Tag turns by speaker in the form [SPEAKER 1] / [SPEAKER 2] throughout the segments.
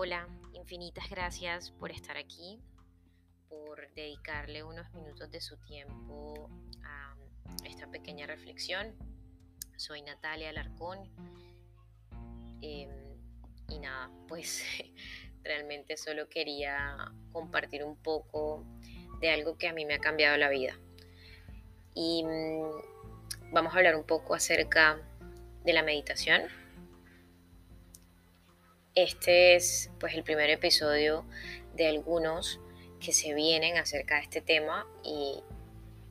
[SPEAKER 1] Hola, infinitas gracias por estar aquí, por dedicarle unos minutos de su tiempo a esta pequeña reflexión. Soy Natalia Alarcón em, y nada, pues realmente solo quería compartir un poco de algo que a mí me ha cambiado la vida. Y vamos a hablar un poco acerca de la meditación. Este es pues el primer episodio de algunos que se vienen acerca de este tema y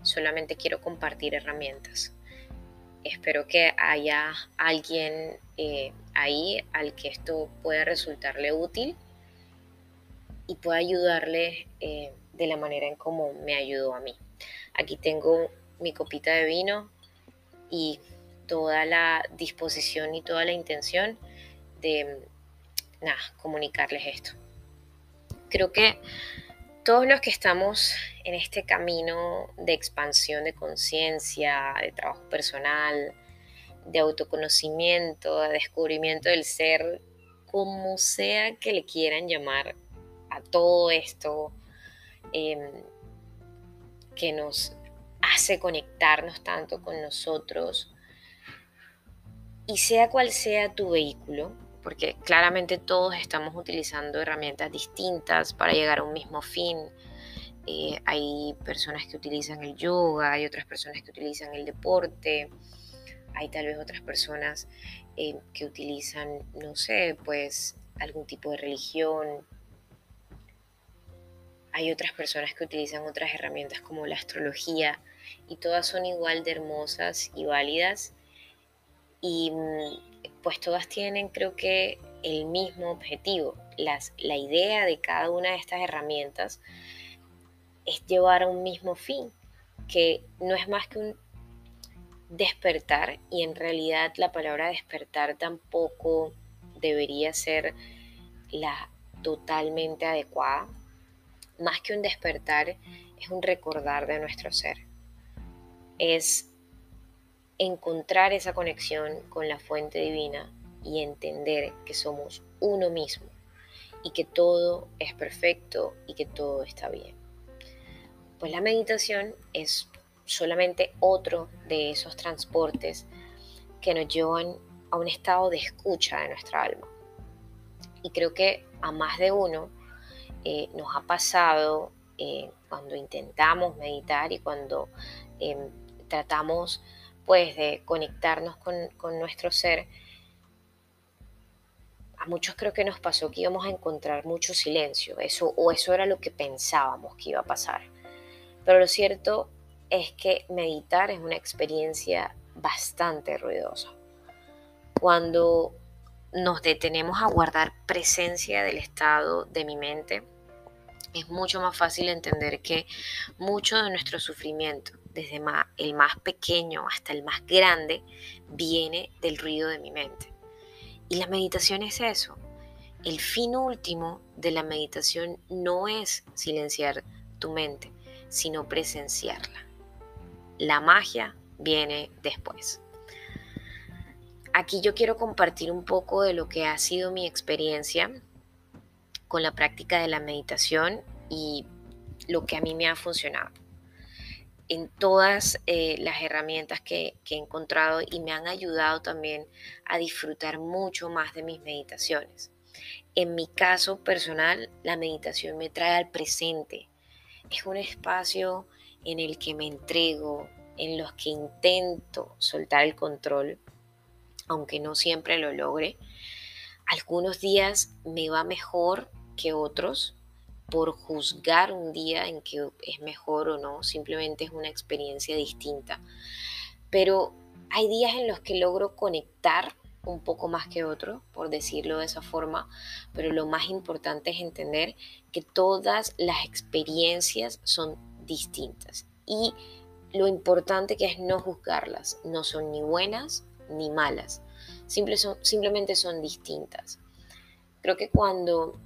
[SPEAKER 1] solamente quiero compartir herramientas. Espero que haya alguien ahí al que esto pueda resultarle útil y pueda ayudarle de la manera en como me ayudó a mí. Aquí tengo mi copita de vino y toda la disposición y toda la intención de comunicarles esto. Creo que todos los que estamos en este camino de expansión de conciencia, de trabajo personal, de autoconocimiento, de descubrimiento del ser, como sea que le quieran llamar a todo esto em, que nos hace conectarnos tanto con nosotros, y sea cual sea tu vehículo, porque claramente todos estamos utilizando herramientas distintas para llegar a un mismo fin. Hay personas que utilizan el yoga, hay otras personas que utilizan el deporte, hay tal vez otras personas que utilizan, no sé, pues algún tipo de religión. Hay otras personas que utilizan otras herramientas como la astrología y todas son igual de hermosas y válidas y pues todas tienen, creo que, el mismo objetivo. La idea de cada una de estas herramientas es llevar a un mismo fin, que no es más que un despertar, y en realidad la palabra despertar tampoco debería ser la totalmente adecuada. Más que un despertar, es un recordar de nuestro ser. Es encontrar esa conexión con la fuente divina y entender que somos uno mismo y que todo es perfecto y que todo está bien. Pues la meditación es solamente otro de esos transportes que nos llevan a un estado de escucha de nuestra alma. Y creo que a más de uno nos ha pasado cuando intentamos meditar y cuando eh, tratamos pues de conectarnos con nuestro ser. A muchos creo que nos pasó que íbamos a encontrar mucho silencio, eso era lo que pensábamos que iba a pasar. Pero lo cierto es que meditar es una experiencia bastante ruidosa. Cuando nos detenemos a guardar presencia del estado de mi mente, es mucho más fácil entender que mucho de nuestro sufrimiento, desde el más pequeño hasta el más grande, viene del ruido de mi mente. Y la meditación es eso. El fin último de la meditación no es silenciar tu mente, sino presenciarla. La magia viene después. Aquí yo quiero compartir un poco de lo que ha sido mi experiencia con la práctica de la meditación y lo que a mí me ha funcionado en todas las herramientas que he encontrado y me han ayudado también a disfrutar mucho más de mis meditaciones. En mi caso personal, la meditación me trae al presente. Es un espacio en el que me entrego, en los que intento soltar el control, aunque no siempre lo logre. Algunos días me va mejor que otros. Por juzgar un día en que es mejor o no, simplemente es una experiencia distinta. Pero hay días en los que logro conectar un poco más que otros, por decirlo de esa forma, pero lo más importante es entender que todas las experiencias son distintas y lo importante que es no juzgarlas, no son ni buenas ni malas, simplemente son distintas. Creo que cuando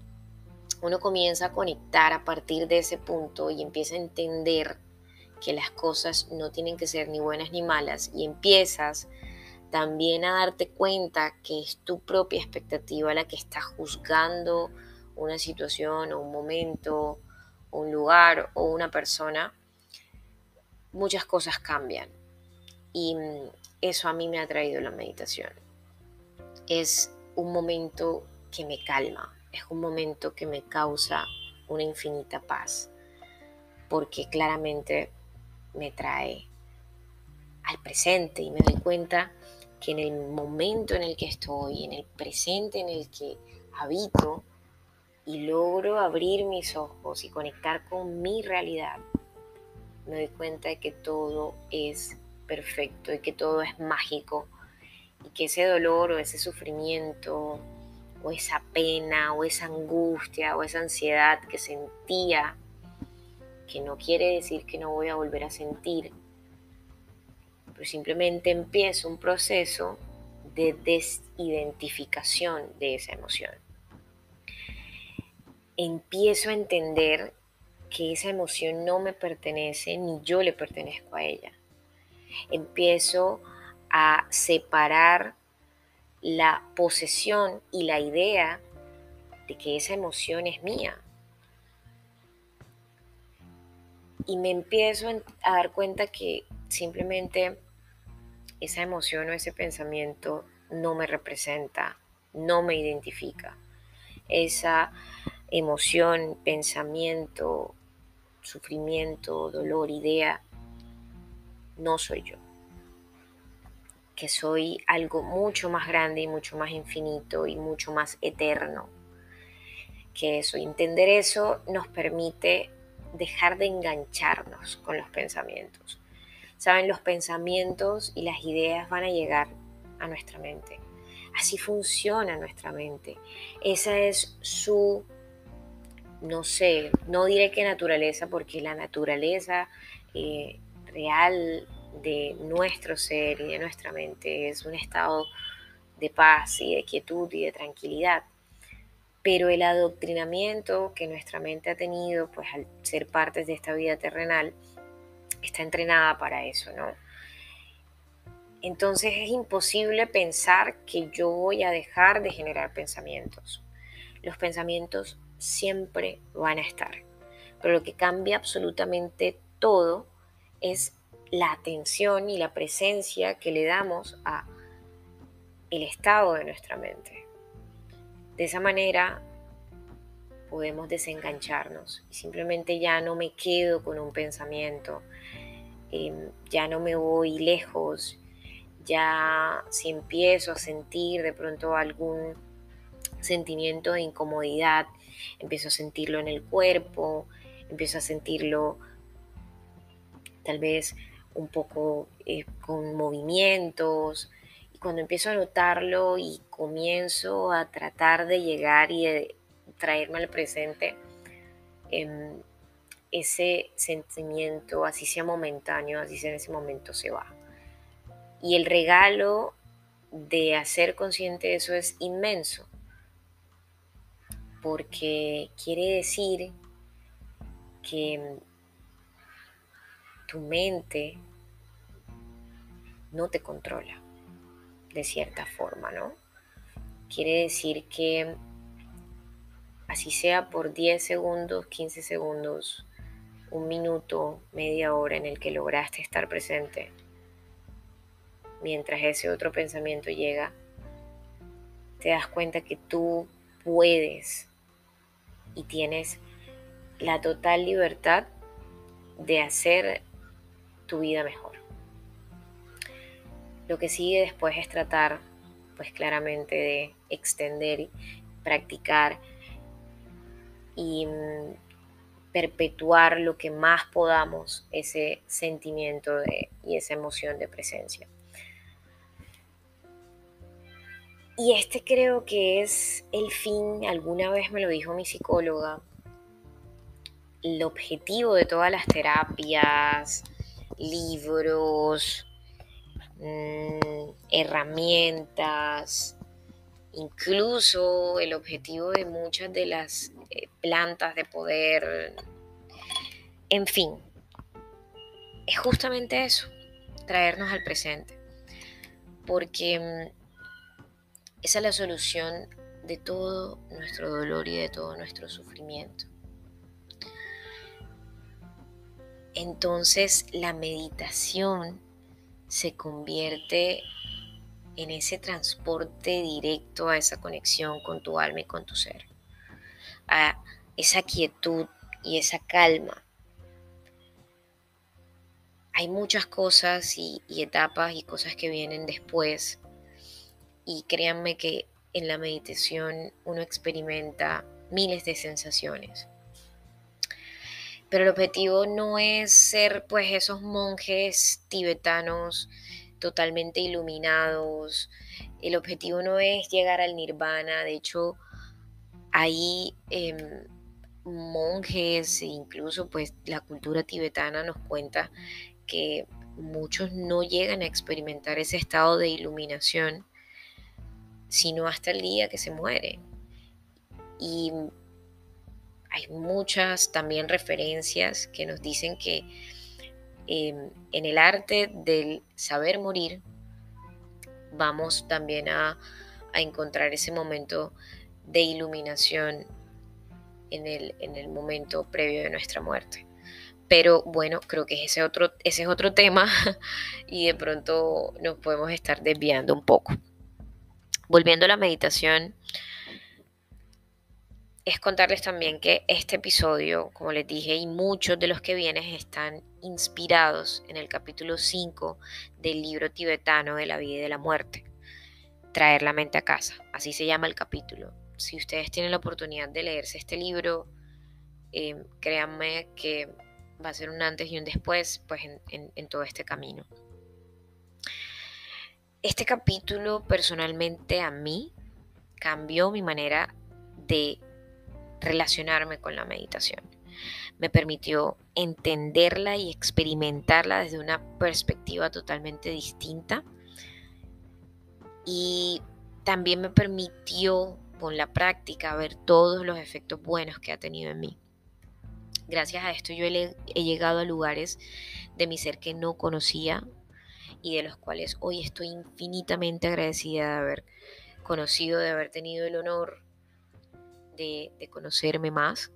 [SPEAKER 1] uno comienza a conectar a partir de ese punto y empieza a entender que las cosas no tienen que ser ni buenas ni malas y empiezas también a darte cuenta que es tu propia expectativa la que está juzgando una situación o un momento, o un lugar o una persona, muchas cosas cambian. Y eso a mí me ha traído la meditación. Es un momento que me calma, es un momento que me causa una infinita paz, porque claramente me trae al presente y me doy cuenta que en el momento en el que estoy, en el presente en el que habito y logro abrir mis ojos y conectar con mi realidad, me doy cuenta de que todo es perfecto y que todo es mágico y que ese dolor o ese sufrimiento o esa pena o esa angustia o esa ansiedad que sentía, que no quiere decir que no voy a volver a sentir, pero simplemente empiezo un proceso de desidentificación de esa emoción. Empiezo a entender que esa emoción no me pertenece ni yo le pertenezco a ella. Empiezo a separar la posesión y la idea de que esa emoción es mía. Y me empiezo a dar cuenta que simplemente esa emoción o ese pensamiento no me representa, no me identifica. Esa emoción, pensamiento, sufrimiento, dolor, idea, no soy yo. Que soy algo mucho más grande y mucho más infinito y mucho más eterno que eso. Y entender eso nos permite dejar de engancharnos con los pensamientos. Saben, los pensamientos y las ideas van a llegar a nuestra mente. Así funciona nuestra mente. Esa es su, no sé, no diré que naturaleza, porque la naturaleza real de nuestro ser y de nuestra mente es un estado de paz y de quietud y de tranquilidad. Pero el adoctrinamiento que nuestra mente ha tenido, pues al ser partes de esta vida terrenal, está entrenada para eso, ¿no? Entonces es imposible pensar que yo voy a dejar de generar pensamientos. Los pensamientos siempre van a estar, pero lo que cambia absolutamente todo es la atención y la presencia que le damos a el estado de nuestra mente. De esa manera podemos desengancharnos y simplemente ya no me quedo con un pensamiento, ya no me voy lejos, ya si empiezo a sentir de pronto algún sentimiento de incomodidad, empiezo a sentirlo en el cuerpo, empiezo a sentirlo tal vez un poco con movimientos, y cuando empiezo a notarlo y comienzo a tratar de llegar y de traerme al presente, em, ese sentimiento, así sea momentáneo, así sea en ese momento, se va. Y el regalo de hacer consciente de eso es inmenso, porque quiere decir que tu mente no te controla de cierta forma, ¿no? Quiere decir que así sea por 10 segundos, 15 segundos, un minuto, media hora en el que lograste estar presente, mientras ese otro pensamiento llega, te das cuenta que tú puedes y tienes la total libertad de hacer tu vida mejor. Lo que sigue después es tratar, pues claramente, de extender, practicar y perpetuar lo que más podamos ese sentimiento y esa emoción de presencia. Y este creo que es el fin, alguna vez me lo dijo mi psicóloga, el objetivo de todas las terapias, libros, herramientas, incluso el objetivo de muchas de las plantas de poder, en fin, es justamente eso, traernos al presente, porque esa es la solución de todo nuestro dolor y de todo nuestro sufrimiento. Entonces la meditación se convierte en ese transporte directo a esa conexión con tu alma y con tu ser, a esa quietud y esa calma. Hay muchas cosas y etapas y cosas que vienen después, y créanme que en la meditación uno experimenta miles de sensaciones. Pero el objetivo no es ser pues esos monjes tibetanos totalmente iluminados. El objetivo no es llegar al nirvana. De hecho, hay monjes e incluso pues la cultura tibetana nos cuenta que muchos no llegan a experimentar ese estado de iluminación sino hasta el día que se mueren. Y hay muchas también referencias que nos dicen que en el arte del saber morir vamos también a encontrar ese momento de iluminación en el momento previo de nuestra muerte. Pero bueno, creo que ese es otro tema y de pronto nos podemos estar desviando un poco. Volviendo a la meditación, es contarles también que este episodio, como les dije, y muchos de los que vienen están inspirados en el capítulo 5 del libro tibetano de la vida y de la muerte, Traer la mente a casa, así se llama el capítulo. Si ustedes tienen la oportunidad de leerse este libro, créanme que va a ser un antes y un después pues en todo este camino. Este capítulo personalmente a mí cambió mi manera de relacionarme con la meditación. Me permitió entenderla y experimentarla desde una perspectiva totalmente distinta, y también me permitió con la práctica ver todos los efectos buenos que ha tenido en mí. Gracias a esto yo he llegado a lugares de mi ser que no conocía y de los cuales hoy estoy infinitamente agradecida de haber conocido, de haber tenido el honor de conocerme más.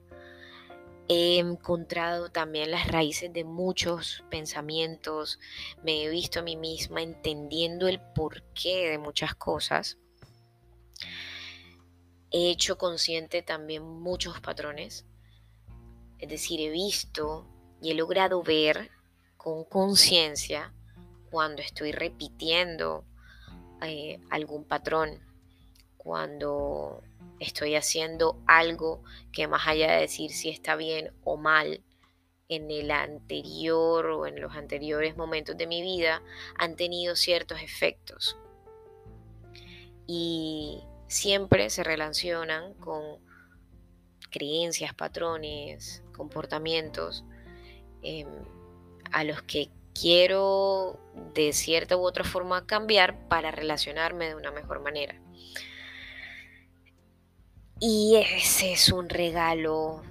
[SPEAKER 1] He encontrado también las raíces de muchos pensamientos, me he visto a mí misma entendiendo el porqué de muchas cosas. He hecho consciente también muchos patrones, es decir, he visto y he logrado ver con conciencia cuando estoy repitiendo algún patrón, cuando estoy haciendo algo que más allá de decir si está bien o mal, en el anterior o en los anteriores momentos de mi vida han tenido ciertos efectos y siempre se relacionan con creencias, patrones, comportamientos eh, a los que quiero de cierta u otra forma cambiar para relacionarme de una mejor manera. Y ese es un regalo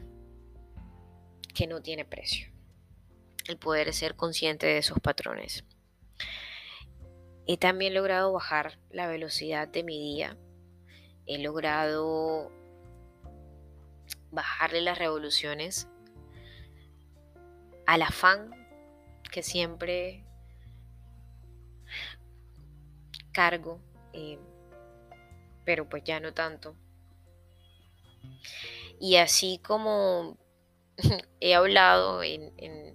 [SPEAKER 1] que no tiene precio, el poder ser consciente de esos patrones. He también logrado bajar la velocidad de mi día. He logrado bajarle las revoluciones al afán que siempre cargo, pero pues ya no tanto. Y así como he hablado en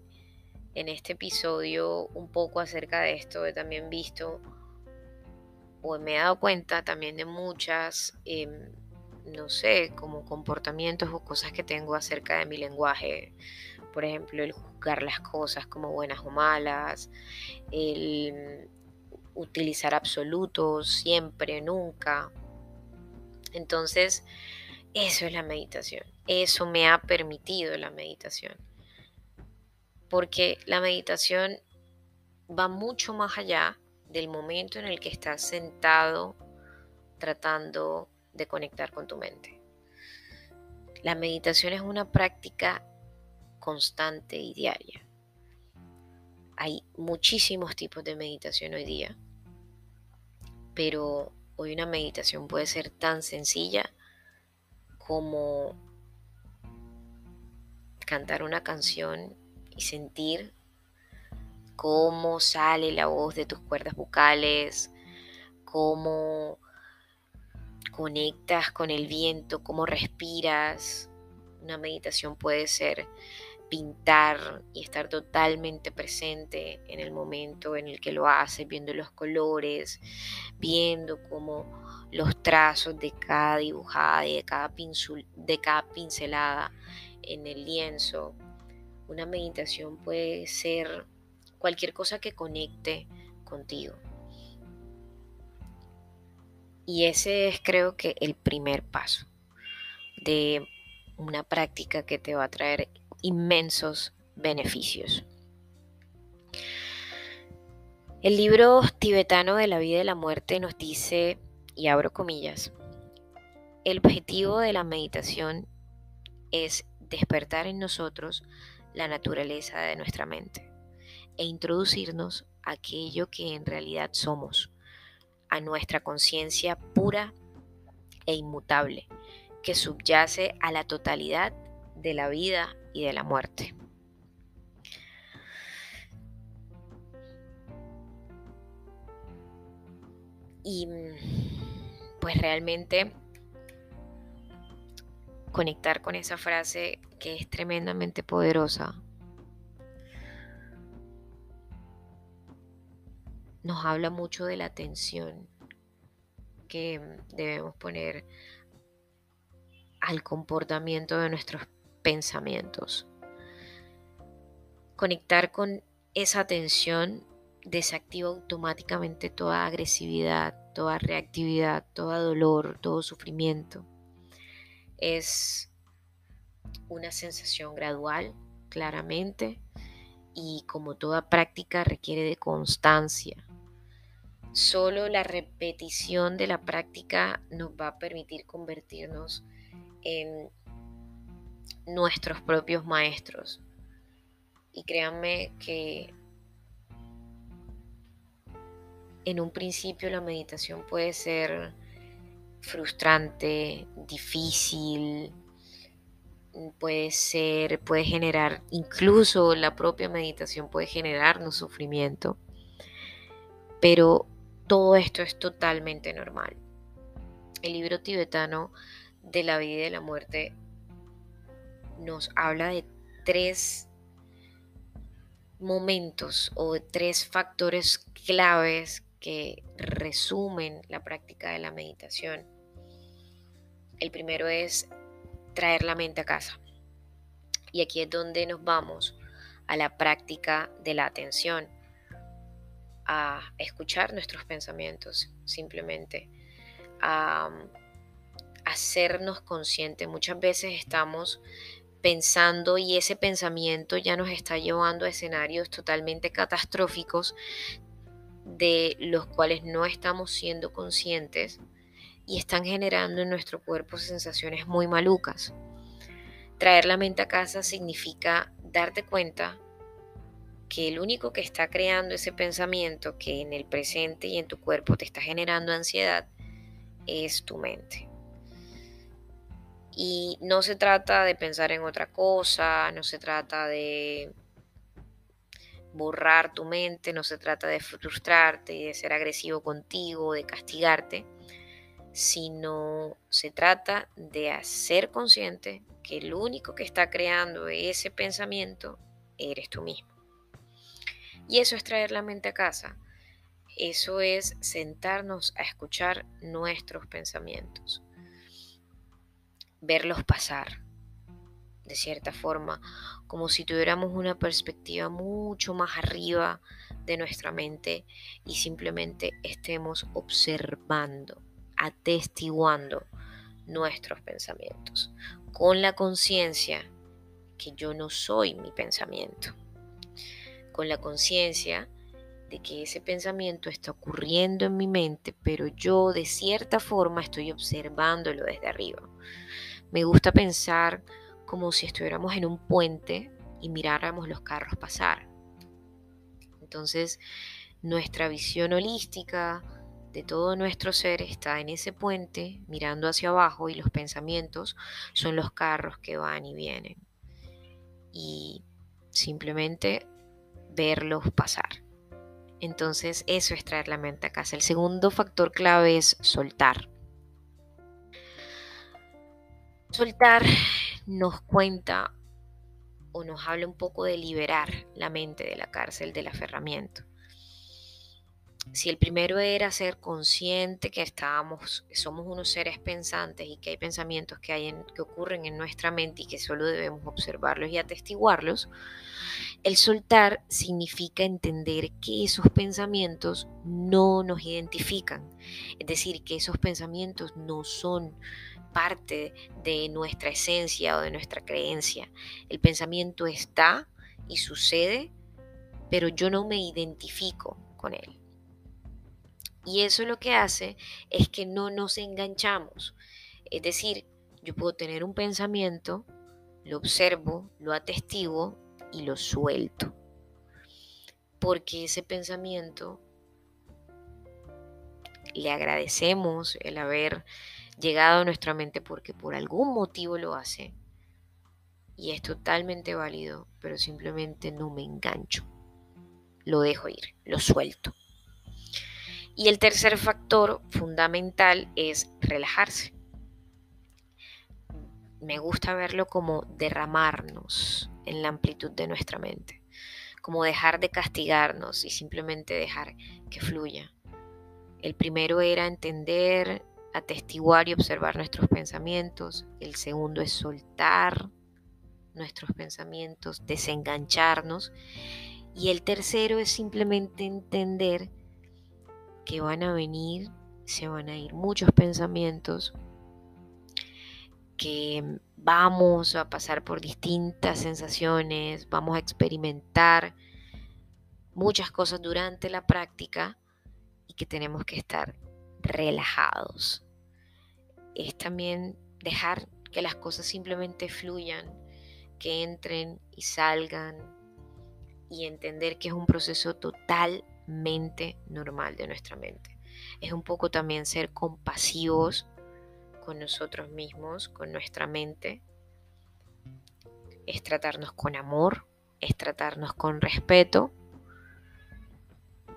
[SPEAKER 1] este episodio un poco acerca de esto, he también visto o me he dado cuenta también de muchas, no sé, como comportamientos o cosas que tengo acerca de mi lenguaje. Por ejemplo, el juzgar las cosas como buenas o malas, el utilizar absolutos siempre, nunca. Entonces, eso es la meditación. Eso me ha permitido la meditación. Porque la meditación va mucho más allá del momento en el que estás sentado tratando de conectar con tu mente. La meditación es una práctica constante y diaria. Hay muchísimos tipos de meditación hoy día, pero Hoy una meditación puede ser tan sencilla como cantar una canción y sentir cómo sale la voz de tus cuerdas vocales, cómo conectas con el viento, cómo respiras. Una meditación puede ser pintar y estar totalmente presente en el momento en el que lo haces, viendo los colores, viendo cómo los trazos de cada dibujada y de cada pincelada en el lienzo. Una meditación puede ser cualquier cosa que conecte contigo. Y ese es, creo que, el primer paso de una práctica que te va a traer inmensos beneficios. El libro tibetano de la vida y la muerte nos dice, y abro comillas, el objetivo de la meditación es despertar en nosotros la naturaleza de nuestra mente e introducirnos a aquello que en realidad somos, a nuestra conciencia pura e inmutable, que subyace a la totalidad de la vida y de la muerte. Y pues realmente conectar con esa frase que es tremendamente poderosa nos habla mucho de la atención que debemos poner al comportamiento de nuestros pensamientos. Conectar con esa atención desactiva automáticamente toda agresividad, toda reactividad, todo dolor, todo sufrimiento. Es una sensación gradual, claramente, y como toda práctica requiere de constancia. Solo la repetición de la práctica nos va a permitir convertirnos en nuestros propios maestros. Y créanme que en un principio la meditación puede ser frustrante, difícil, puede generar, incluso la propia meditación puede generarnos sufrimiento, pero todo esto es totalmente normal. El libro tibetano de la vida y de la muerte nos habla de 3 momentos o de 3 factores claves que resumen la práctica de la meditación. El primero es traer la mente a casa. Y aquí es donde nos vamos a la práctica de la atención, a escuchar nuestros pensamientos, simplemente a hacernos conscientes. Muchas veces estamos pensando y ese pensamiento ya nos está llevando a escenarios totalmente catastróficos de los cuales no estamos siendo conscientes y están generando en nuestro cuerpo sensaciones muy malucas. Traer la mente a casa significa darte cuenta que el único que está creando ese pensamiento que en el presente y en tu cuerpo te está generando ansiedad es tu mente. Y no se trata de pensar en otra cosa, no se trata de borrar tu mente, no se trata de frustrarte y de ser agresivo contigo, de castigarte, sino se trata de hacer consciente que el único que está creando ese pensamiento eres tú mismo. Y eso es traer la mente a casa. Eso es sentarnos a escuchar nuestros pensamientos, verlos pasar, de cierta forma, como si tuviéramos una perspectiva mucho más arriba de nuestra mente y simplemente estemos observando, atestiguando nuestros pensamientos, con la conciencia que yo no soy mi pensamiento, con la conciencia de que ese pensamiento está ocurriendo en mi mente, pero yo de cierta forma estoy observándolo desde arriba. Me gusta pensar como si estuviéramos en un puente y miráramos los carros pasar. Entonces, nuestra visión holística de todo nuestro ser está en ese puente mirando hacia abajo y los pensamientos son los carros que van y vienen. Y simplemente verlos pasar. Entonces eso es traer la mente a casa. El segundo factor clave es soltar. Soltar nos cuenta o nos habla un poco de liberar la mente de la cárcel del aferramiento. Si el primero era ser consciente que somos unos seres pensantes y que hay pensamientos que ocurren en nuestra mente y que solo debemos observarlos y atestiguarlos, el soltar significa entender que esos pensamientos no nos identifican, es decir, que esos pensamientos no son parte de nuestra esencia o de nuestra creencia. El pensamiento está y sucede, pero yo no me identifico con él. Y eso lo que hace es que no nos enganchamos. Es decir, yo puedo tener un pensamiento, lo observo, lo atestiguo y lo suelto. Porque ese pensamiento le agradecemos el haber llegado a nuestra mente porque por algún motivo lo hace. Y es totalmente válido, pero simplemente no me engancho. Lo dejo ir, lo suelto. Y el tercer factor fundamental es relajarse. Me gusta verlo como derramarnos en la amplitud de nuestra mente, como dejar de castigarnos y simplemente dejar que fluya. El primero era entender, atestiguar y observar nuestros pensamientos. El segundo es soltar nuestros pensamientos, desengancharnos. Y el tercero es simplemente entender que van a venir, se van a ir muchos pensamientos, que vamos a pasar por distintas sensaciones, vamos a experimentar muchas cosas durante la práctica y que tenemos que estar relajados. Es también dejar que las cosas simplemente fluyan, que entren y salgan y entender que es un proceso totalmente normal de nuestra mente. Es un poco también ser compasivos con nosotros mismos, con nuestra mente. Es tratarnos con amor, es tratarnos con respeto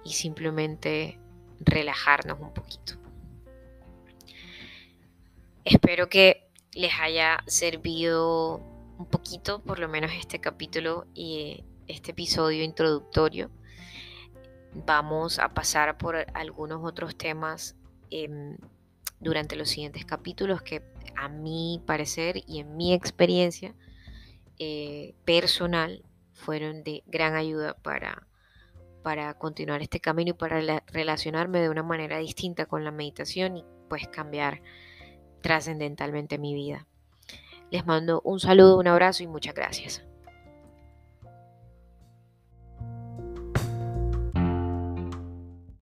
[SPEAKER 1] y simplemente relajarnos un poquito. Espero que les haya servido un poquito, por lo menos este capítulo y este episodio introductorio. Vamos a pasar por algunos otros temas durante los siguientes capítulos que a mi parecer y en mi experiencia personal fueron de gran ayuda para continuar este camino y para relacionarme de una manera distinta con la meditación y pues cambiar trascendentalmente mi vida. Les mando un saludo, un abrazo y muchas gracias.